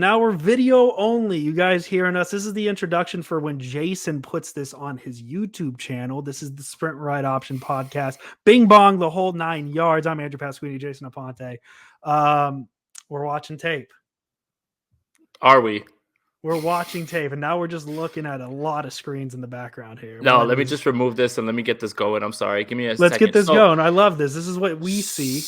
Now we're video only. You guys hearing us? This is the introduction for when Jason puts this on his YouTube channel. This is the Sprint Ride Option Podcast. Bing bong, the whole 9 yards. I'm Andrew Pasquini, Jason Aponte. We're watching tape. Are we? We're watching tape, and now we're just looking at a lot of screens in the background here. No, let me just remove this and let me get this going. I'm sorry. Give me a second. Let's get this going. I love this. This is what we see.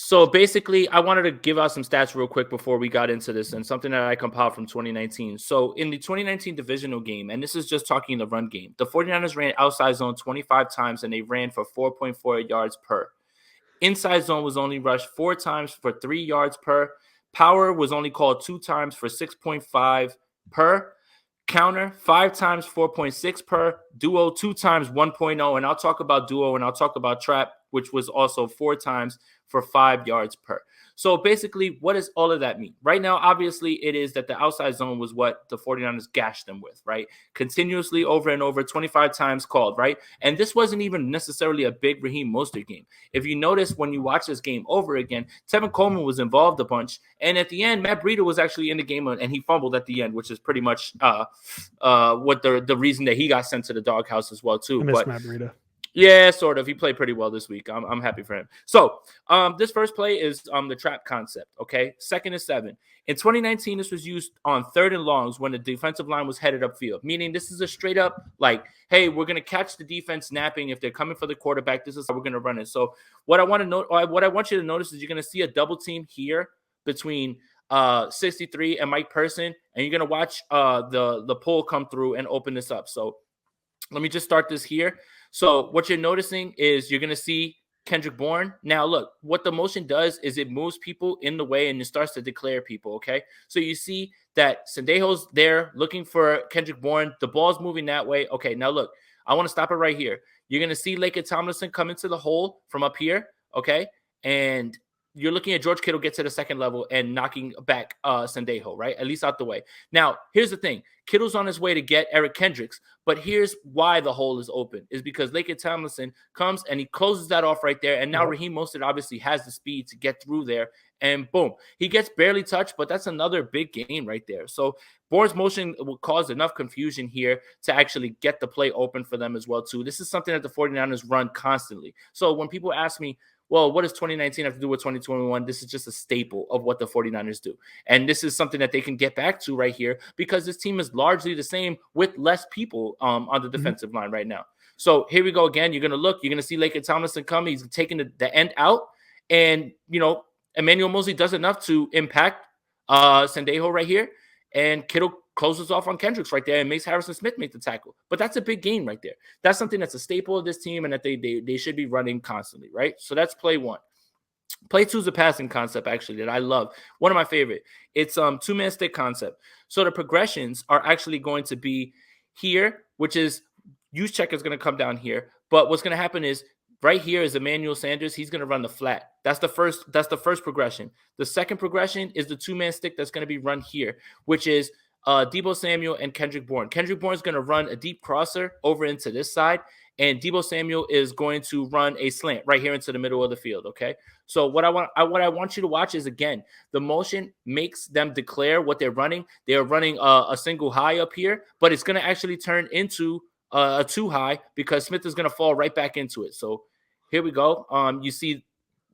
So basically, I wanted to give out some stats real quick before we got into this, and something that I compiled from 2019. So in the 2019 divisional game, and this is just talking the run game, the 49ers ran outside zone 25 times, and they ran for 4.4 yards per. Inside zone was only rushed 4 times for 3 yards per. Power was only called 2 times for 6.5 per. Counter 5 times 4.6 per. Duo 2 times 1.0. And I'll talk about duo and I'll talk about trap, which was also 4 times for 5 yards per. So basically, what does all of that mean? Right now, obviously, it is that the outside zone was what the 49ers gashed them with, right? Continuously over and over, 25 times called, right? And this wasn't even necessarily a big Raheem Mostert game. If you notice, when you watch this game over again, Tevin Coleman was involved a bunch. And at the end, Matt Breida was actually in the game, and he fumbled at the end, which is pretty much what the reason that he got sent to the doghouse as well, too. I miss Matt Breida. Yeah, sort of. He played pretty well this week. I'm happy for him. So this first play is the trap concept, okay? 2nd and 7. In 2019, this was used on 3rd and longs when the defensive line was headed upfield, meaning this is a straight up like, hey, we're going to catch the defense napping. If they're coming for the quarterback, this is how we're going to run it. So what I want you to notice is you're going to see a double team here between 63 and Mike Person, and you're going to watch the pull come through and open this up. So let me just start this here. So what you're noticing is you're going to see Kendrick Bourne. Now, look, what the motion does is it moves people in the way and it starts to declare people, okay? So you see that Sendejo's there looking for Kendrick Bourne. The ball's moving that way. Okay, now look, I want to stop it right here. You're going to see Laken Tomlinson come into the hole from up here, okay? And you're looking at George Kittle get to the second level and knocking back Sendejo, right? At least out the way. Now, here's the thing. Kittle's on his way to get Eric Kendricks, but here's why the hole is open, is because Laken Tomlinson comes and he closes that off right there, and now Raheem Mostert obviously has the speed to get through there, and boom. He gets barely touched, but that's another big gain right there. So Bourne's motion will cause enough confusion here to actually get the play open for them as well, too. This is something that the 49ers run constantly. So when people ask me, well, what does 2019 have to do with 2021? This is just a staple of what the 49ers do. And this is something that they can get back to right here because this team is largely the same with less people on the defensive line right now. So here we go again. You're going to look. You're going to see Laken Tomlinson come. He's taking the end out. And, Emmanuel Mosley does enough to impact Sendejo right here. And Kittle closes off on Kendricks right there and makes Harrison Smith make the tackle. But that's a big gain right there. That's something that's a staple of this team and that they should be running constantly, right? So that's play 1. Play 2 is a passing concept, actually, that I love. One of my favorite. It's two-man stick concept. So the progressions are actually going to be here, which is use check is going to come down here. But what's going to happen is right here is Emmanuel Sanders. He's going to run the flat. That's the first progression. The second progression is the two-man stick that's going to be run here, which is Deebo Samuel and Kendrick Bourne. Kendrick Bourne is going to run a deep crosser over into this side, and Deebo Samuel is going to run a slant right here into the middle of the field, okay? So what I want you to watch is, again, the motion makes them declare what they're running. They're running a single high up here, but it's going to actually turn into a 2 high because Smith is going to fall right back into it. So here we go. You see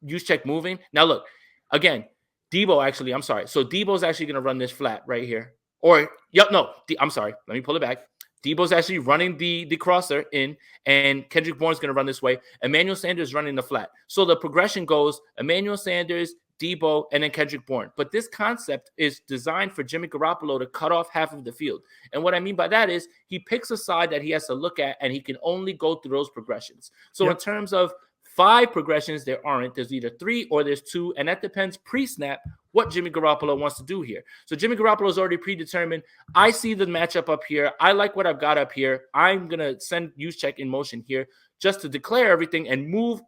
use check moving. Now look, again, Deebo actually, I'm sorry. So Deebo's actually going to run this flat right here. I'm sorry. Let me pull it back. Deebo's actually running the crosser in, and Kendrick Bourne's going to run this way. Emmanuel Sanders running the flat. So the progression goes Emmanuel Sanders, Deebo, and then Kendrick Bourne. But this concept is designed for Jimmy Garoppolo to cut off half of the field. And what I mean by that is he picks a side that he has to look at, and he can only go through those progressions. So in terms of 5 progressions, there aren't. There's either 3 or there's 2, and that depends pre-snap what Jimmy Garoppolo wants to do here. So Jimmy Garoppolo is already predetermined. I see the matchup up here. I like what I've got up here. I'm going to send use check in motion here just to declare everything and move.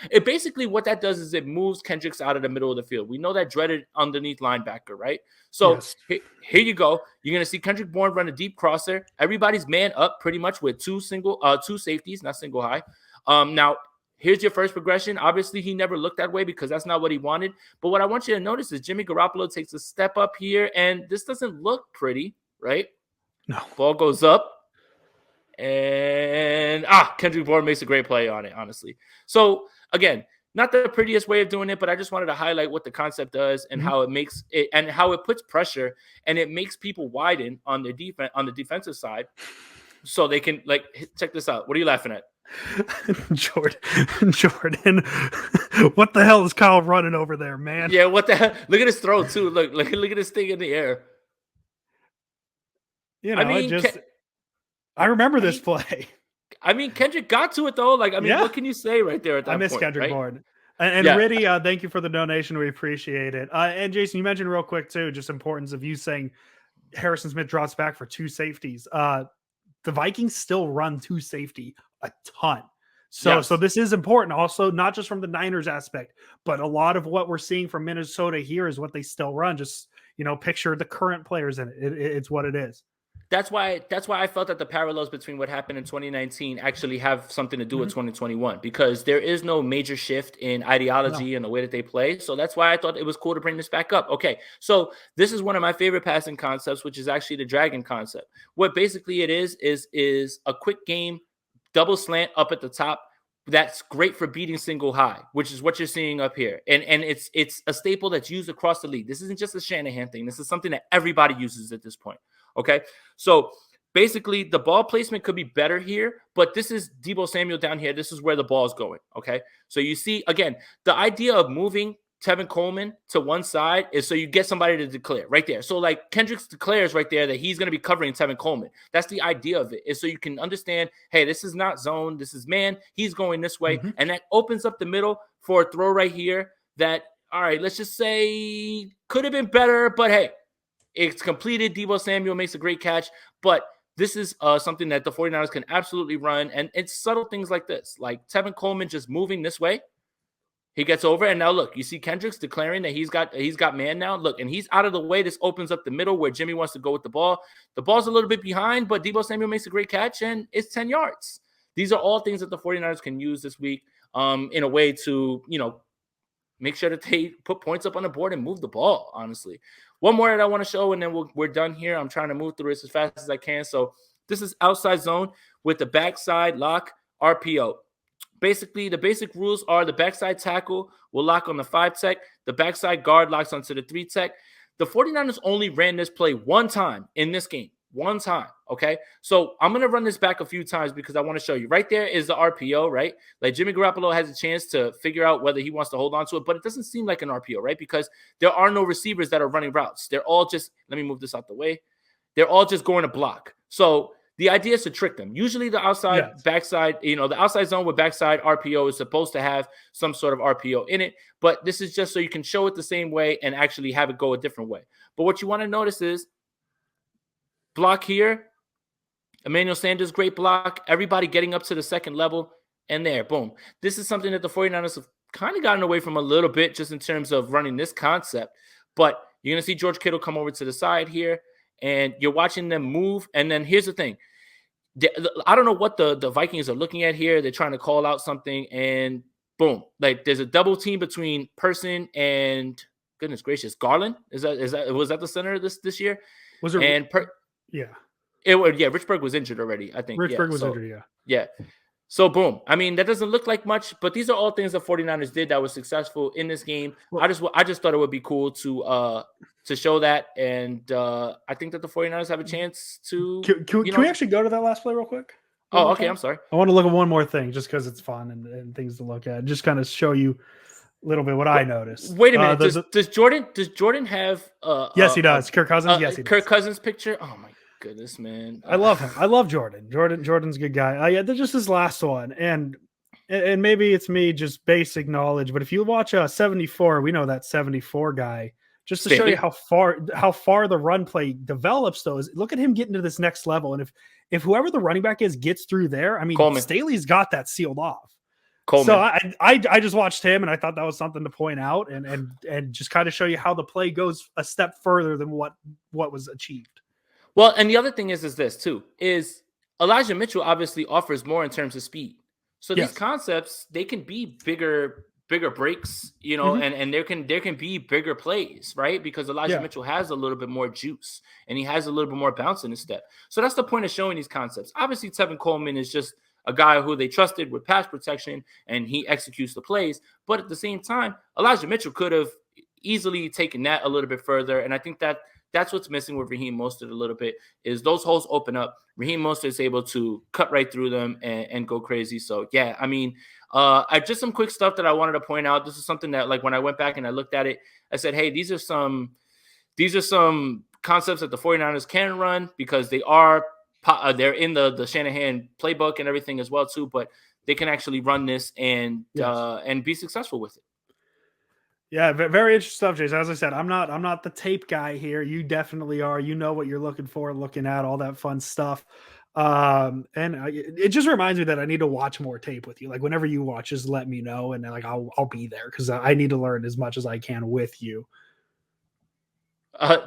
It basically what that does is it moves Kendricks out of the middle of the field. We know that dreaded underneath linebacker, right? So Yes. Here you go. You're going to see Kendrick Bourne run a deep crosser. Everybody's man up pretty much with two safeties, not single high. Now, Here's your first progression. Obviously, he never looked that way because that's not what he wanted. But what I want you to notice is Jimmy Garoppolo takes a step up here, and this doesn't look pretty, right? No. Ball goes up, and Kendrick Bourne makes a great play on it, honestly. So again, not the prettiest way of doing it, but I just wanted to highlight what the concept does and how it makes it and how it puts pressure and it makes people widen on the defensive side, so they can check this out. What are you laughing at? Jordan, what the hell is Kyle running over there, man? Yeah, what the hell? Look at his throw too. Look at this thing in the air. You know, I remember this play. I mean, Kendrick got to it though. What can you say right there at that point? I miss Kendrick right? Bourne. And Riddy, thank you for the donation. We appreciate it. And Jason, you mentioned real quick too, just importance of you saying Harrison Smith drops back for 2 safeties. The Vikings still run 2 safety a ton. So this is important also, not just from the Niners aspect, but a lot of what we're seeing from Minnesota here is what they still run. Just, picture the current players in it. It's what it is. That's why I felt that the parallels between what happened in 2019 actually have something to do with 2021, because there is no major shift in ideology and the way that they play. So that's why I thought it was cool to bring this back up. Okay, so this is one of my favorite passing concepts, which is actually the dragon concept. What basically it is a quick game, double slant up at the top. That's great for beating single high, which is what you're seeing up here. And it's a staple that's used across the league. This isn't just a Shanahan thing. This is something that everybody uses at this point. Okay, so basically the ball placement could be better here, but this is Deebo Samuel down here. This is where the ball is going. Okay, so you see, again, the idea of moving Tevin Coleman to one side is so you get somebody to declare right there. So Kendricks declares right there that he's going to be covering Tevin Coleman. That's the idea of it, is so you can understand, hey, this is not zone. This is man. He's going this way. And that opens up the middle for a throw right here that, all right, let's just say could have been better, but hey, it's completed. Deebo Samuel makes a great catch, but this is something that the 49ers can absolutely run. And it's subtle things like this, like Tevin Coleman just moving this way. He gets over, and now look, you see Kendricks declaring that he's got man now. Look, and he's out of the way. This opens up the middle where Jimmy wants to go with the ball. The ball's a little bit behind, but Deebo Samuel makes a great catch, and it's 10 yards. These are all things that the 49ers can use this week in a way to, make sure that they put points up on the board and move the ball, honestly. One more that I want to show, and then we're done here. I'm trying to move through this as fast as I can. So this is outside zone with the backside lock RPO. Basically, the basic rules are the backside tackle will lock on the 5 tech. The backside guard locks onto the 3 tech. The 49ers only ran this play one time in this game. One time, okay? So I'm going to run this back a few times because I want to show you. Right there is the RPO, right? Like Jimmy Garoppolo has a chance to figure out whether he wants to hold on to it, but it doesn't seem like an RPO, right? Because there are no receivers that are running routes. They're all just, let me move this out the way. They're all just going to block. So the idea is to trick them. Usually the outside backside, the outside zone with backside RPO is supposed to have some sort of RPO in it, but this is just so you can show it the same way and actually have it go a different way. But what you want to notice is block here, Emmanuel Sanders, great block, everybody getting up to the second level, and there, boom. This is something that the 49ers have kind of gotten away from a little bit just in terms of running this concept, but you're going to see George Kittle come over to the side here, and you're watching them move. And then here's the thing. I don't know what the Vikings are looking at here. They're trying to call out something, and boom. There's a double team between Person and, goodness gracious, Garland. Was that the center this year? Was it? And Richburg was injured already, I think. Richburg was injured, yeah. Yeah. So, boom. I mean, that doesn't look like much, but these are all things the 49ers did that was successful in this game. Well, I just thought it would be cool to show that, and I think that the 49ers have a chance to. Can we actually go to that last play real quick? Oh, okay. I'm sorry. I want to look at one more thing just because it's fun and things to look at. Just kind of show you a little bit what I noticed. Wait a minute. Does Jordan have? Yes, he does. Kirk Cousins. Yes, he does. Kirk Cousins picture. Oh my goodness, man. I love him. I love Jordan. Jordan's a good guy. Yeah, there's just this last one, and maybe it's me just basic knowledge, but if you watch 74, we know that 74 guy. Just to show you how far the run play develops, though, is look at him getting to this next level. And if whoever the running back is gets through there, I mean, Coleman. Staley's got that sealed off. Coleman. So I just watched him, and I thought that was something to point out, and just kind of show you how the play goes a step further than what was achieved. Well, and the other thing is this too, is Elijah Mitchell obviously offers more in terms of speed. So these Yes. concepts, they can be bigger breaks, Mhm. and there can be bigger plays, right? Because Elijah Yeah. Mitchell has a little bit more juice and he has a little bit more bounce in his step. So that's the point of showing these concepts. Obviously, Tevin Coleman is just a guy who they trusted with pass protection and he executes the plays. But at the same time, Elijah Mitchell could have easily taken that a little bit further. And I think that's what's missing with Raheem Mostert a little bit is those holes open up. Raheem Mostert is able to cut right through them and go crazy. So yeah, I mean, I just some quick stuff that I wanted to point out. This is something that like when I went back and I looked at it, I said, hey, these are some concepts that the 49ers can run because they're in the Shanahan playbook and everything as well too, but they can actually run this Yes. and be successful with it. Yeah, very interesting stuff, Jason. As I said, I'm not the tape guy here. You definitely are. You know what you're looking for, looking at all that fun stuff. And it just reminds me that I need to watch more tape with you. Like whenever you watch, just let me know, and then like I'll be there because I need to learn as much as I can with you. No